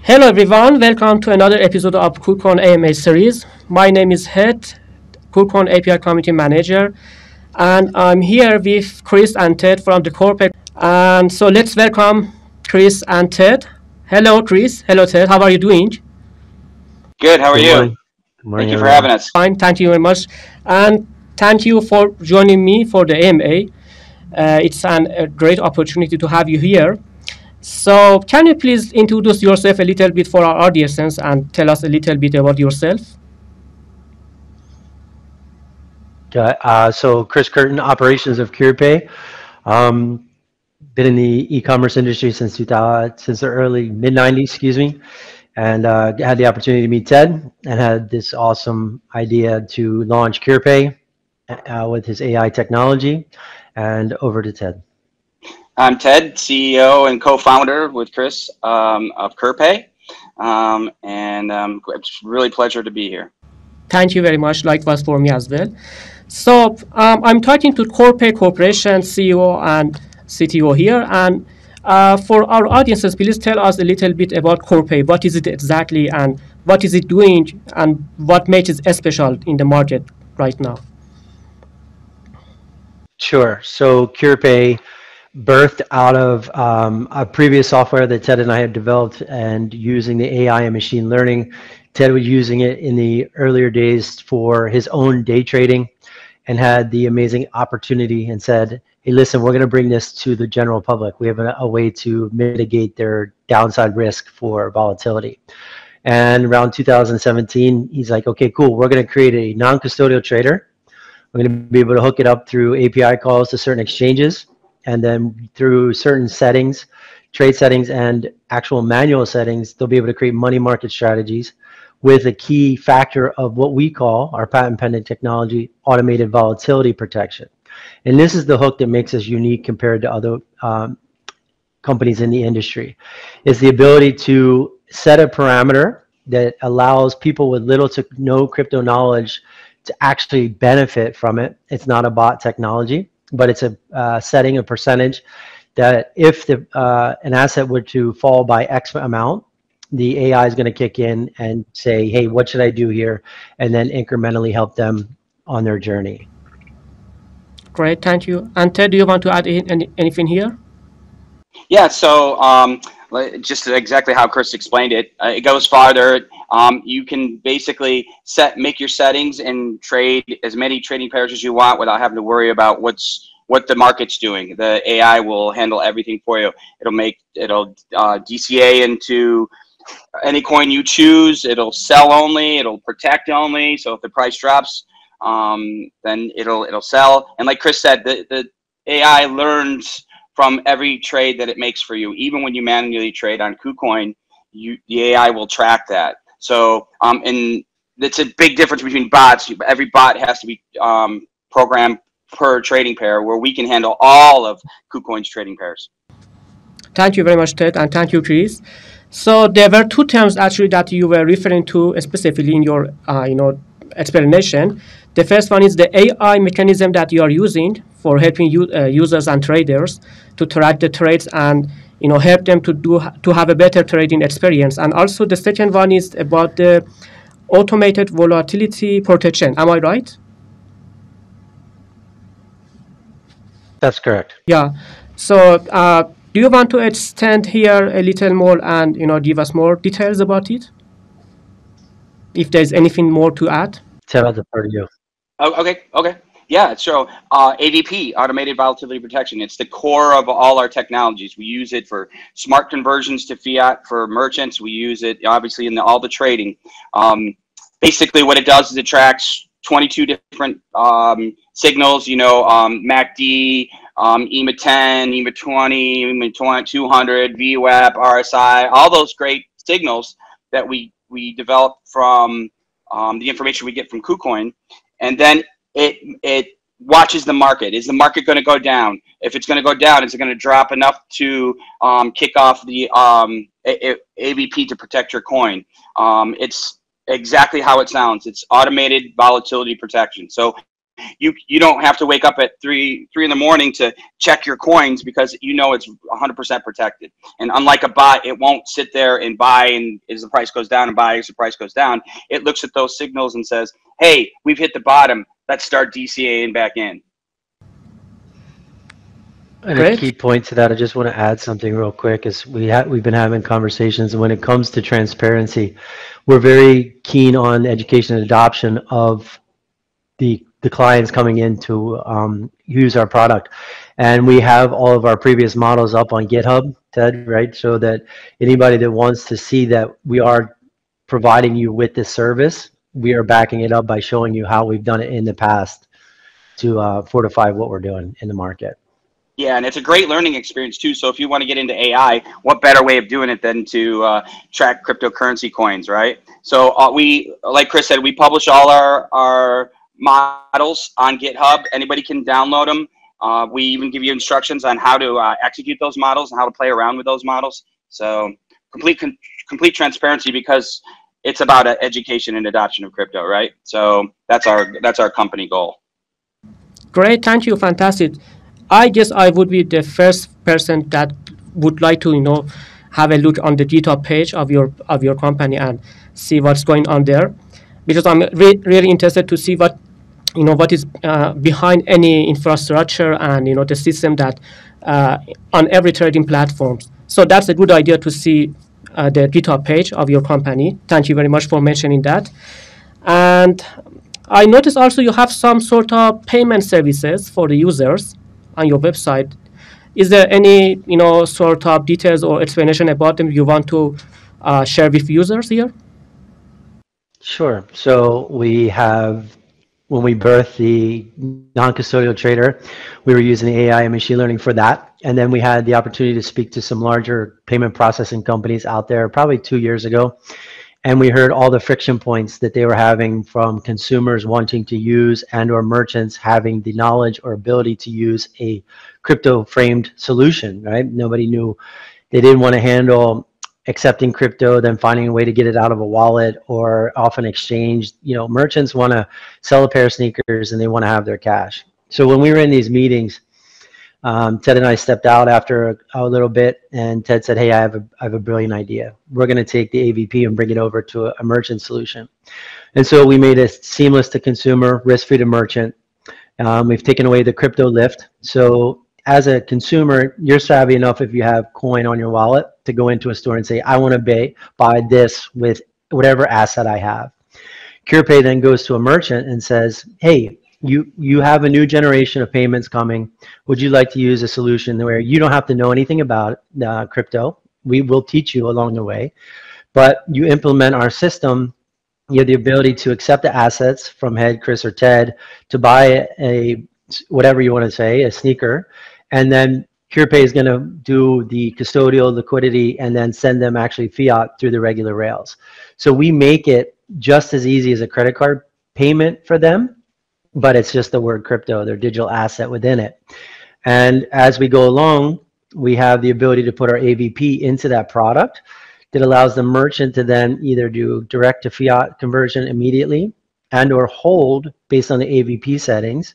Hello everyone, welcome to another episode of KuCoin AMA series. My name is Het, KuCoin API Community Manager, and I'm here with Chris and Ted from the KurPay. And so let's welcome Chris and Ted. Hello Chris, hello Ted, how are you doing? Good, how are you? Morning. Good morning, Thank you for everyone. having us. Fine, thank you very much. And thank you for joining me for the AMA. It's a great opportunity to have you here. So can you please introduce yourself a little bit for our audiences and tell us a little bit about yourself? Okay, so Chris Curtin, operations of CurPay. Been in the e-commerce industry since the early mid-90s, excuse me, and had the opportunity to meet Ted and had this awesome idea to launch CurPay with his AI technology. And over to Ted. I'm Ted, CEO and co-founder with Chris of KurPay, and it's really a pleasure to be here. Thank you very much. Likewise for me as well. So I'm talking to KurPay Corporation CEO and CTO here, and for our audiences, please tell us a little bit about KurPay. What is it exactly, and what is it doing, and what makes it special in the market right now? Sure. So CurPay birthed out of a previous software that Ted and I had developed, and using the AI and machine learning. Ted was using it in the earlier days for his own day trading and had the amazing opportunity and said, hey, listen, we're going to bring this to the general public. We have a way to mitigate their downside risk for volatility. And around 2017, he's like, okay, cool. We're going to create a non-custodial trader. We're going to be able to hook it up through API calls to certain exchanges, and then through certain settings, trade settings and actual manual settings, they'll be able to create money market strategies with a key factor of what we call our patent pending technology, automated volatility protection. And this is the hook that makes us unique compared to other companies in the industry, is the ability to set a parameter that allows people with little to no crypto knowledge to actually benefit from it. It's not a bot technology, but it's a setting a percentage that if an asset were to fall by X amount, the AI is going to kick in and say, hey, what should I do here? And then incrementally help them on their journey. Great, thank you. And Ted, do you want to add anything here? Yeah, so just exactly how Chris explained it, it goes farther. You can basically make your settings and trade as many trading pairs as you want without having to worry about what the market's doing. The AI will handle everything for you. It'll DCA into any coin you choose. It'll sell only. It'll protect only. So if the price drops, then it'll sell. And like Chris said, the AI learns from every trade that it makes for you. Even when you manually trade on KuCoin, the AI will track that. So and it's a big difference between bots. Every bot has to be programmed per trading pair, where we can handle all of KuCoin's trading pairs. Thank you very much, Ted, and thank you, Chris. So there were two terms actually that you were referring to specifically in your explanation. The first one is the AI mechanism that you are using for helping users and traders to track the trades and help them to have a better trading experience. And also the second one is about the automated volatility protection. Am I right? That's correct. Yeah. So do you want to extend here a little more and give us more details about it? If there's anything more to add. Ted, I'll defer to you. Oh, okay. Yeah, so AVP, automated volatility protection. It's the core of all our technologies. We use it for smart conversions to fiat for merchants. We use it obviously in all the trading. Basically what it does is it tracks 22 different signals, MACD, EMA 10, EMA 20, EMA 200, VWAP, RSI, all those great signals that we develop from the information we get from KuCoin. And then it watches the market. Is the market going to go down? If it's going to go down, is it going to drop enough to kick off the AVP to protect your coin? It's exactly how it sounds. It's automated volatility protection. So you don't have to wake up at 3 in the morning to check your coins because you know it's 100% protected. And unlike a bot, it won't sit there and buy, and as the price goes down, and buy as the price goes down. It looks at those signals and says, hey, we've hit the bottom. Let's start DCAing back in. And a key point to that, I just want to add something real quick, is we've been having conversations, and when it comes to transparency, we're very keen on education and adoption of the clients coming in to use our product. And we have all of our previous models up on GitHub, Ted, right? So that anybody that wants to see that we are providing you with this service, we are backing it up by showing you how we've done it in the past to fortify what we're doing in the market. Yeah, and it's a great learning experience too. So if you want to get into AI, what better way of doing it than to track cryptocurrency coins, right? So we, like Chris said, we publish all our models on GitHub. Anybody can download them. We even give you instructions on how to execute those models and how to play around with those models. So complete transparency, because it's about education and adoption of crypto, right? So that's our company goal. Great, thank you, fantastic. I guess I would be the first person that would like to, have a look on the GitHub page of your company and see what's going on there, because I'm really interested to see what is behind any infrastructure and the system that on every trading platform. So that's a good idea to see the GitHub page of your company. Thank you very much for mentioning that. And I noticed also you have some sort of payment services for the users on your website. Is there any sort of details or explanation about them you want to share with users here? Sure. So we have, when we birthed the non-custodial trader, we were using AI and machine learning for that. And then we had the opportunity to speak to some larger payment processing companies out there probably 2 years ago. And we heard all the friction points that they were having from consumers wanting to use and or merchants having the knowledge or ability to use a crypto framed solution, right? Nobody knew. They didn't want to handle accepting crypto, then finding a way to get it out of a wallet or off an exchange. Merchants want to sell a pair of sneakers and they want to have their cash. So when we were in these meetings, Ted and I stepped out after a little bit, and Ted said, hey, I have a brilliant idea. We're going to take the AVP and bring it over to a merchant solution. And so we made it seamless to consumer, risk-free to merchant. We've taken away the crypto lift. So as a consumer, you're savvy enough, if you have coin on your wallet, to go into a store and say, I want to buy this with whatever asset I have. CurPay then goes to a merchant and says, hey, you have a new generation of payments coming. Would you like to use a solution where you don't have to know anything about crypto? We will teach you along the way, but you implement our system. You have the ability to accept the assets from Head, Chris, or Ted to buy whatever you want to say, a sneaker, and then CurPay is going to do the custodial liquidity and then send them actually fiat through the regular rails. So we make it just as easy as a credit card payment for them, but it's just the word crypto, their digital asset within it. And as we go along, we have the ability to put our AVP into that product that allows the merchant to then either do direct to fiat conversion immediately and or hold based on the AVP settings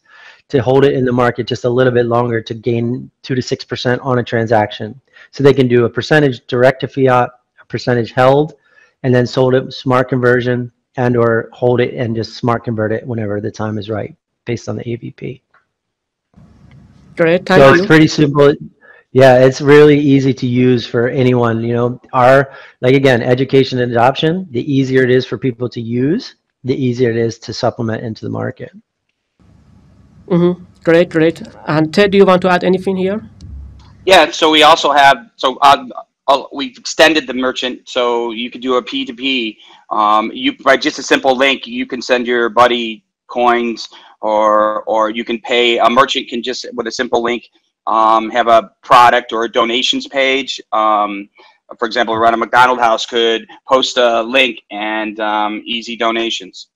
to hold it in the market just a little bit longer to gain 2 to 6% on a transaction. So they can do a percentage direct to fiat, a percentage held, and then sold it smart conversion, and or hold it and just smart convert it whenever the time is right based on the AVP. Great, thank you. So it's pretty simple. Yeah, it's really easy to use for anyone. Again, education and adoption, the easier it is for people to use, the easier it is to supplement into the market. Great. And Ted, do you want to add anything here? Yeah, so we also have, we've extended the merchant, so you could do a P2P. By just a simple link, you can send your buddy coins, or you can pay. A merchant can just, with a simple link, have a product or a donations page. For example, around a McDonald's house could post a link and easy donations.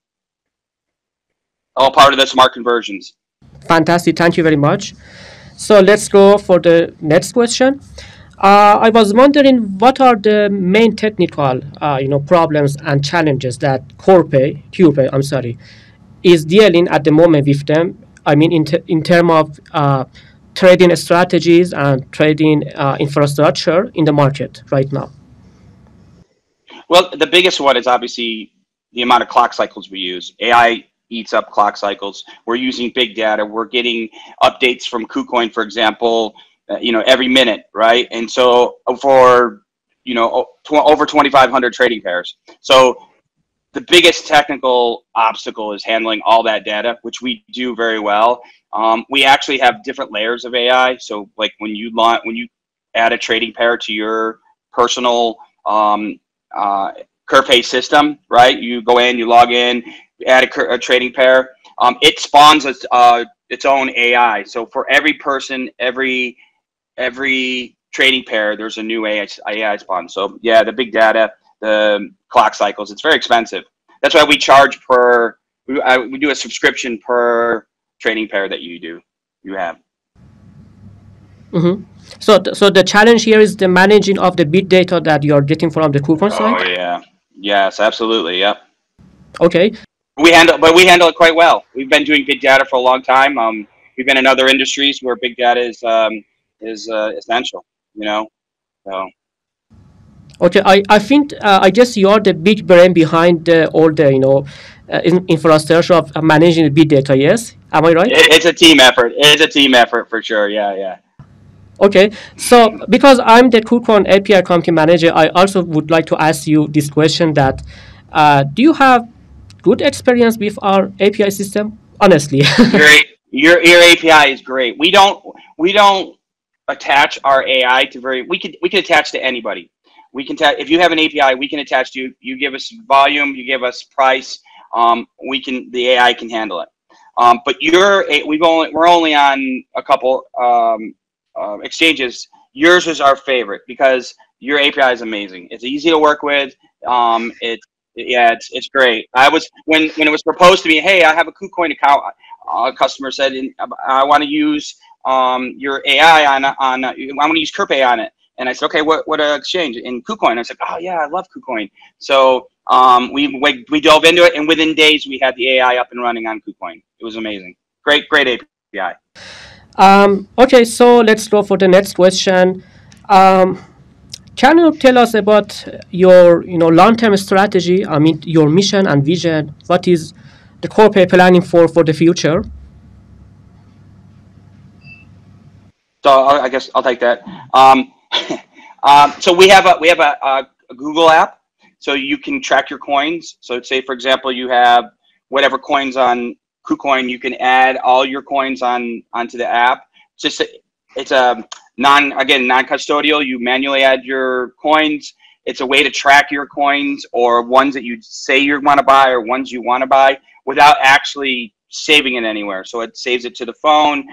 All part of the smart conversions. Fantastic, thank you very much. So let's go for the next question. I was wondering, what are the main technical, problems and challenges that KuCoin is dealing at the moment with them? I mean, in terms of trading strategies and trading infrastructure in the market right now? Well, the biggest one is obviously the amount of clock cycles we use. AI eats up clock cycles. We're using big data. We're getting updates from KuCoin, for example, every minute, right? And so for, over 2,500 trading pairs. So the biggest technical obstacle is handling all that data, which we do very well. We actually have different layers of AI. So like when you add a trading pair to your personal CurPay system, right? You go in, you log in, add a trading pair. It spawns its own AI. So for every person, every trading pair, there's a new AI spawn. So yeah, the big data, the clock cycles, it's very expensive. That's why we charge we do a subscription per trading pair that you have. Mm-hmm. So the challenge here is the managing of the big data that you're getting from the KuCoin side? Oh yeah. Yes, absolutely. Yep. Okay. We handle it quite well. We've been doing big data for a long time. We've been in other industries where big data is essential, so. Okay, I think I guess you're the big brain behind all the infrastructure of managing the big data. Yes, am I right? It's a team effort. It's a team effort for sure. Yeah. Okay, so because I'm the KuCoin API Community Manager, I also would like to ask you this question: that do you have good experience with our API system? Honestly. Your API is great. We don't attach our AI to we can attach to anybody. We can if you have an API, we can attach to you. You give us volume, you give us price. The AI can handle it. But we're only on a couple exchanges. Yours is our favorite because your API is amazing. It's easy to work with. It's great. When it was proposed to me, hey, I have a KuCoin account. A customer said, I want to use your AI I want to use CurPay on it. And I said, okay, what exchange? In KuCoin. I said, oh yeah, I love KuCoin. So we dove into it, and within days we had the AI up and running on KuCoin. It was amazing. Great API. Okay, so let's go for the next question. Can you tell us about your long-term strategy? I mean, your mission and vision. What is the corporate planning for the future? So I guess I'll take that. So we have a Google app, so you can track your coins. So say, for example, you have whatever coins on KuCoin, you can add all your coins onto the app. It's a non-custodial. You manually add your coins. It's a way to track your coins, or ones that you say you want to buy, or ones you want to buy, without actually saving it anywhere. So it saves it to the phone.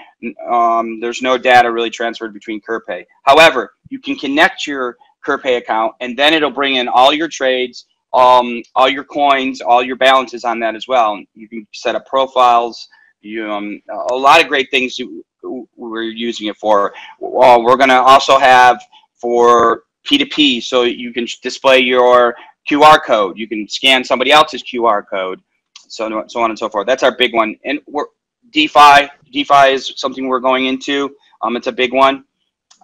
There's no data really transferred between CurPay. However, you can connect your CurPay account, and then it'll bring in all your trades, all your coins, all your balances on that as well. You can set up profiles. A lot of great things we're using it for. We're going to also have for P2P, so you can display your QR code. You can scan somebody else's QR code. So on and so forth. That's our big one. And DeFi is something we're going into. It's a big one.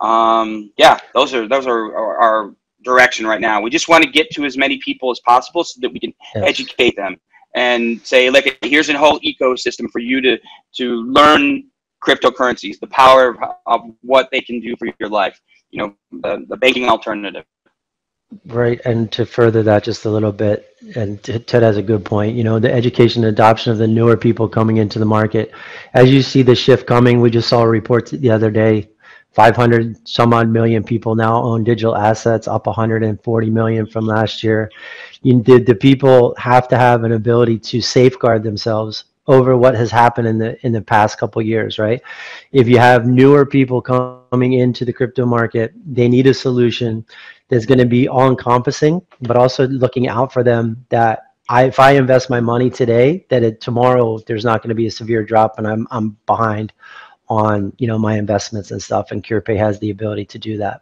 Yeah, those are our direction right now. We just want to get to as many people as possible so that we can educate them and say, look, here's a whole ecosystem for you to learn cryptocurrencies, the power of what they can do for your life. The banking alternative. Right, and to further that just a little bit, and Ted has a good point, the education and adoption of the newer people coming into the market. As you see the shift coming, we just saw a report the other day, 500 some odd million people now own digital assets, up 140 million from last year. The people have to have an ability to safeguard themselves over what has happened in the past couple of years, right? If you have newer people coming into the crypto market, they need a solution that's going to be all-encompassing, but also looking out for them that if I invest my money today, that tomorrow there's not going to be a severe drop and I'm behind on my investments and stuff, and CurPay has the ability to do that.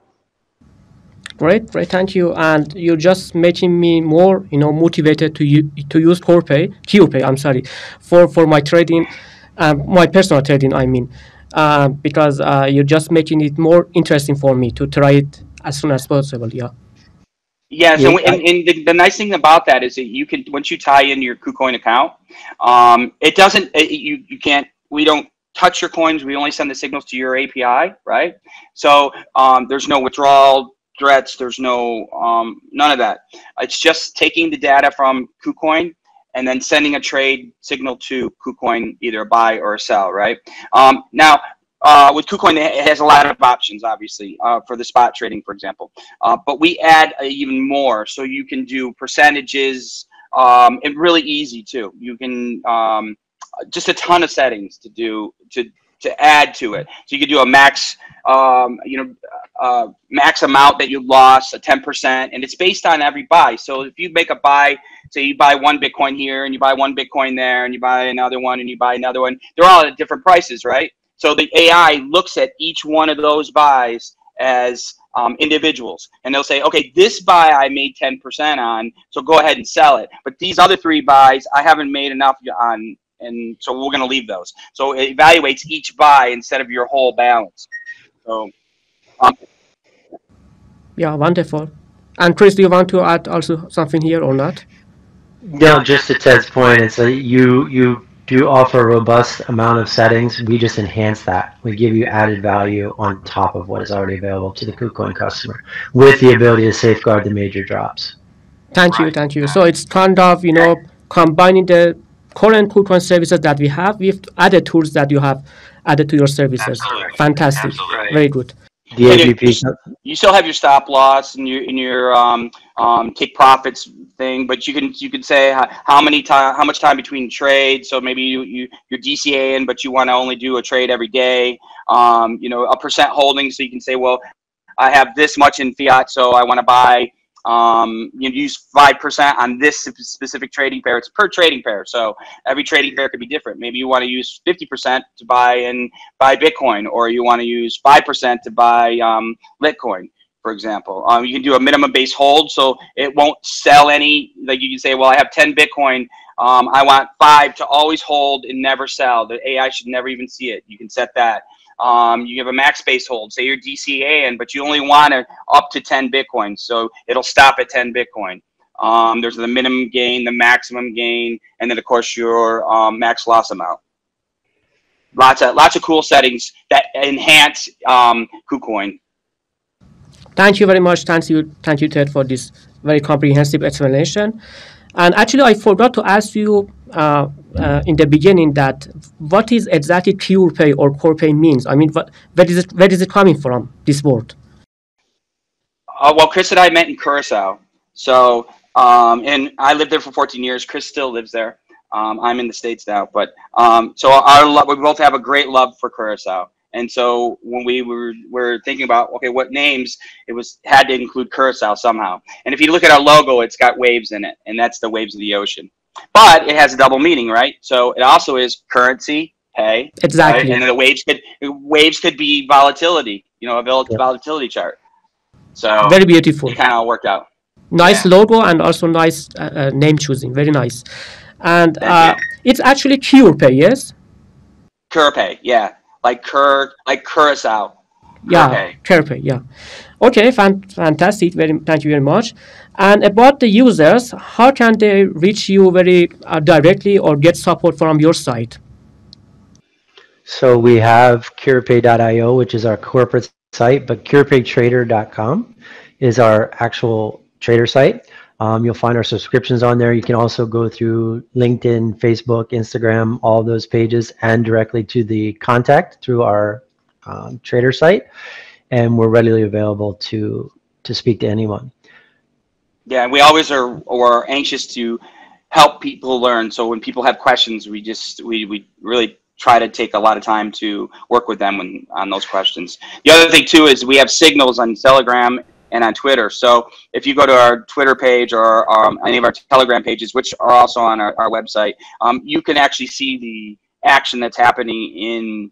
Great, great, thank you. And you're just making me more, motivated to use KuPay, I'm sorry, for my trading, my personal trading, I mean, because you're just making it more interesting for me to try it as soon as possible. Yeah. Yes, Yeah, and the nice thing about that is that you can, once you tie in your KuCoin account, it doesn't, you can't, we don't touch your coins. We only send the signals to your API, right? So there's no withdrawal threats. There's no, none of that. It's just taking the data from KuCoin and then sending a trade signal to KuCoin, either a buy or a sell, right? Now, with KuCoin, it has a lot of options, obviously, for the spot trading, for example. But we add even more, so you can do percentages, and really easy too. You can just a ton of settings to do to add to it. So you could do a max, max amount that you lost, a 10%, and it's based on every buy. So if you make a buy, say you buy one Bitcoin here, and you buy one Bitcoin there, and you buy another one, and you buy another one, they're all at different prices, right? So the AI looks at each one of those buys as individuals, and they'll say, okay, this buy I made 10% on, so go ahead and sell it. But these other 3 buys I haven't made enough on, and so we're going to leave those. So it evaluates each buy instead of your whole balance. So, Yeah, wonderful. And Chris, do you want to add also something here or not? no, just to Ted's point, it's you do offer a robust amount of settings. We just enhance that. We give you added value on top of what is already available to the KuCoin customer, with the ability to safeguard the major drops. Thank you, thank you. So it's kind of, combining the current KuCoin services that we have with other tools that you have added to your services. Absolutely. Fantastic. Absolutely. Very good. The AVP. You still have your stop loss and your take profits thing, but you can say how much time between trades. So maybe you're DCAing, but you want to only do a trade every day. A percent holding, so you can say, well, I have this much in fiat, so I want to buy. You use 5% on this specific trading pair. It's per trading pair, so every trading pair could be different. Maybe you want to use 50% to buy Bitcoin, or you want to use 5% to buy Litecoin, for example. You can do a minimum base hold, so it won't sell any. Like you can say, well, I have 10 Bitcoin. I want 5 to always hold and never sell. The AI should never even see it. You can set that. You have a max base hold. Say you're DCAing, but you only want to up to 10 Bitcoin, so it'll stop at 10 Bitcoin. There's the minimum gain, the maximum gain, and then of course your max loss amount. Lots of cool settings that enhance KuCoin. Thank you very much. Thank you, Ted, for this very comprehensive explanation. And actually, I forgot to ask you in the beginning that what is exactly CurPay or CurPay means. I mean, where is it coming from, this word? Well, Chris and I met in Curacao. So, and I lived there for 14 years. Chris still lives there. I'm in the States now, but so we both have a great love for Curacao. And so when we were thinking about, okay, what names, had to include Curacao somehow. And if you look at our logo, it's got waves in it, and that's the waves of the ocean. But it has a double meaning, right? So it also is currency, pay. Exactly. Right? And then the waves could be volatility, a volatility chart. So very beautiful. It kind of worked out. Nice logo and also nice name choosing. Very nice. And it's actually CurPay, yes? CurPay, yeah. Like Curacao. Yeah, CurPay, yeah. Okay, fantastic. Thank you very much. And about the users, how can they reach you very directly or get support from your site? So we have CurPay.io, which is our corporate site, but CurPayTrader.com is our actual trader site. You'll find our subscriptions on there. You can also go through LinkedIn, Facebook, Instagram, all those pages, and directly to the contact through our trader site. And we're readily available to speak to anyone. Yeah, we always are anxious to help people learn. So when people have questions, we really try to take a lot of time to work with them on those questions. The other thing too is we have signals on Telegram and on Twitter. So if you go to our Twitter page or any of our Telegram pages, which are also on our website, you can actually see the action that's happening in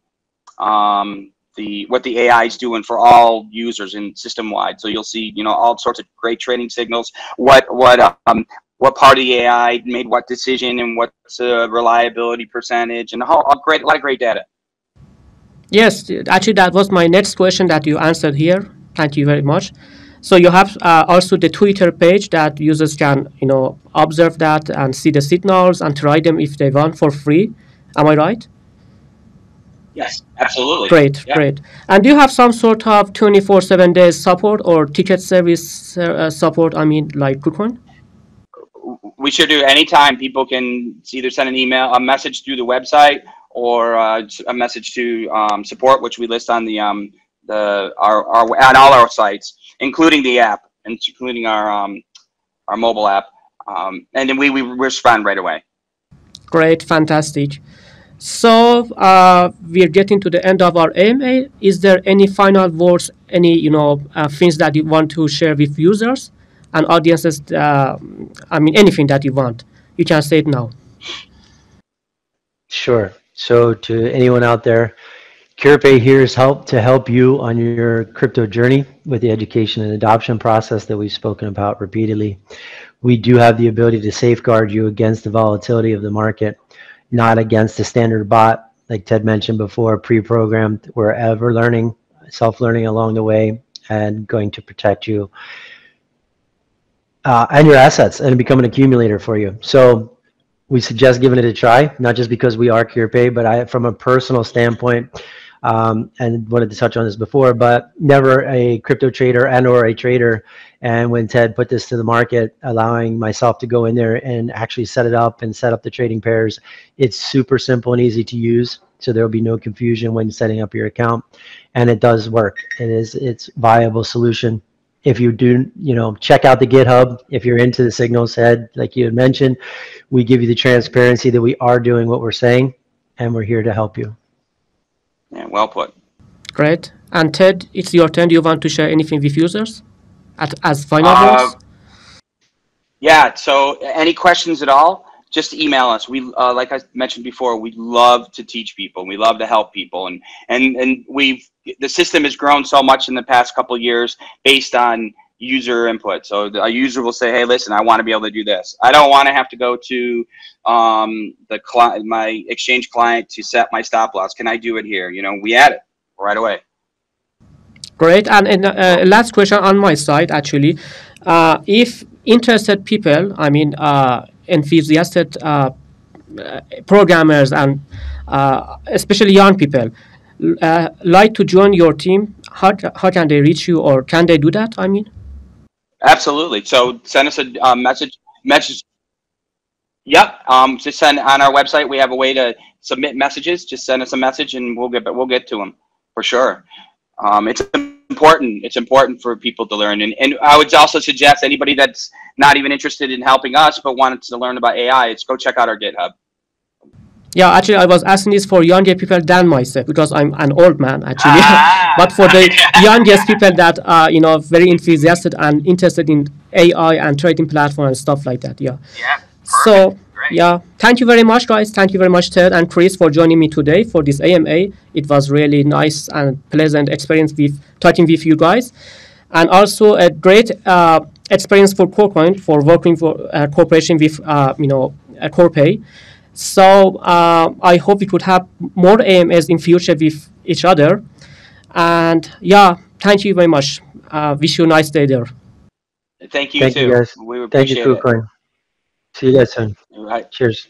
what the AI is doing for all users and system wide. So you'll see, you know, all sorts of great trading signals. What part of the AI made what decision, and what's the reliability percentage, and a lot of great data. Yes, actually, that was my next question that you answered here. Thank you very much. So you have also the Twitter page that users can, you know, observe that and see the signals and try them if they want for free. Am I right? Yes, absolutely. Great, Yeah. great. And do you have some sort of 24/7 days support or ticket service support? I mean, like KuCoin? We should do anytime. People can either send an email, a message through the website, or a message to support, which we list on the on all our sites, including the app, and including our mobile app, and then we respond right away. Great, fantastic. So we're getting to the end of our AMA. Is there any final words, any, you know, things that you want to share with users and audiences? I mean, anything that you want, you can say it now. Sure. So to anyone out there, CurPay here is to help you on your crypto journey with the education and adoption process that we've spoken about repeatedly. We do have the ability to safeguard you against the volatility of the market, not against the standard bot, like Ted mentioned before, pre-programmed. We're ever learning, self-learning along the way, and going to protect you and your assets and become an accumulator for you. So we suggest giving it a try, not just because we are CurPay, but from a personal standpoint, and wanted to touch on this before, but never a crypto trader and or a trader. And when Ted put this to the market, allowing myself to go in there and actually set it up and set up the trading pairs, it's super simple and easy to use. So there'll be no confusion when setting up your account, and it does work. It's viable solution. If you do, you know, check out the GitHub. If you're into the signals head, like you had mentioned, we give you the transparency that we are doing what we're saying, and we're here to help you. Yeah, well put. Great. And Ted, it's your turn. Do you want to share anything with users as final words? Yeah, so any questions at all, just email us. We, like I mentioned before, we love to teach people. We love to help people. And the system has grown so much in the past couple of years based on user input. So a user will say, hey, listen, I want to be able to do this. I don't want to have to go to my exchange client to set my stop loss. Can I do it here? You know, we add it right away. Great. And last question on my side, actually. If interested people, I mean, enthusiastic programmers and especially young people, like to join your team, how can they reach you, or can they do that, I mean? Absolutely. So send us a message. Yep. Just send on our website. We have a way to submit messages. Just send us a message, and we'll get to them for sure. It's important. It's important for people to learn. And I would also suggest anybody that's not even interested in helping us but wanted to learn about AI, go check out our GitHub. Yeah, actually, I was asking this for younger people than myself because I'm an old man, actually. But for the youngest people that are, you know, very enthusiastic and interested in AI and trading platform and stuff like that. Yeah. Yeah. So, great. Yeah, thank you very much, guys. Thank you very much, Ted and Chris, for joining me today for this AMA. It was really nice and pleasant experience with talking with you guys, and also a great experience for KuCoin for working for cooperation with CurPay. So I hope we could have more AMAs in future with each other. And yeah, thank you very much. Wish you a nice day there. Thank you Thank too. you guys. We appreciate Thank you, KuCoin. See you guys soon. All right. Cheers.